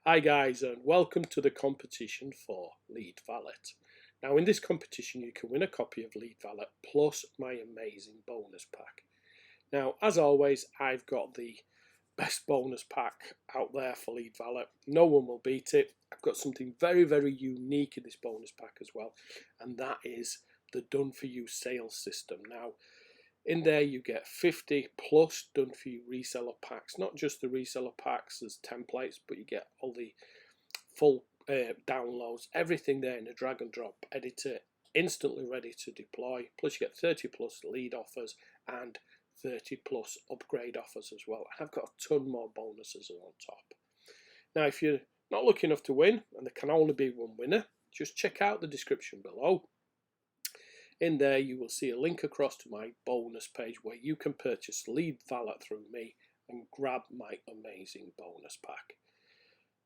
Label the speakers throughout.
Speaker 1: Hi guys, and welcome to the competition for LeadValet. Now in this competition you can win a copy of LeadValet plus my amazing bonus pack. Now as always, I've got the best bonus pack out there for LeadValet. No one will beat it. I've got something very unique in this bonus pack as well, and that is the done for you sales system. Now in there you get 50 plus done for you reseller packs, not just the reseller packs as templates, but you get all the full downloads, everything there in a drag and drop editor, instantly ready to deploy. Plus you get 30 plus lead offers and 30 plus upgrade offers as well. And I've got a ton more bonuses on top. Now if you're not lucky enough to win, and there can only be one winner, just check out the description below. In there you will see a link across to my bonus page where you can purchase LeadValet through me and grab my amazing bonus pack.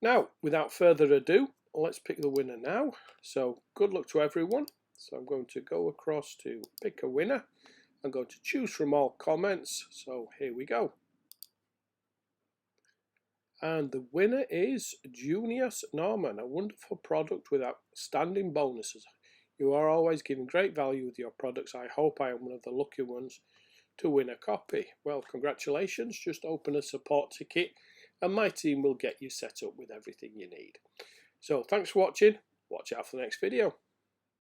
Speaker 1: Now, without further ado, let's pick the winner now. So good luck to everyone. So I'm going to go across to pick a winner. I'm going to choose from all comments. So here we go. And the winner is Junius Norman, a wonderful product with outstanding bonuses. You are always giving great value with your products. I hope I am one of the lucky ones to win a copy. Well, congratulations. Just open a support ticket and my team will get you set up with everything you need. So thanks for watching. Watch out for the next video.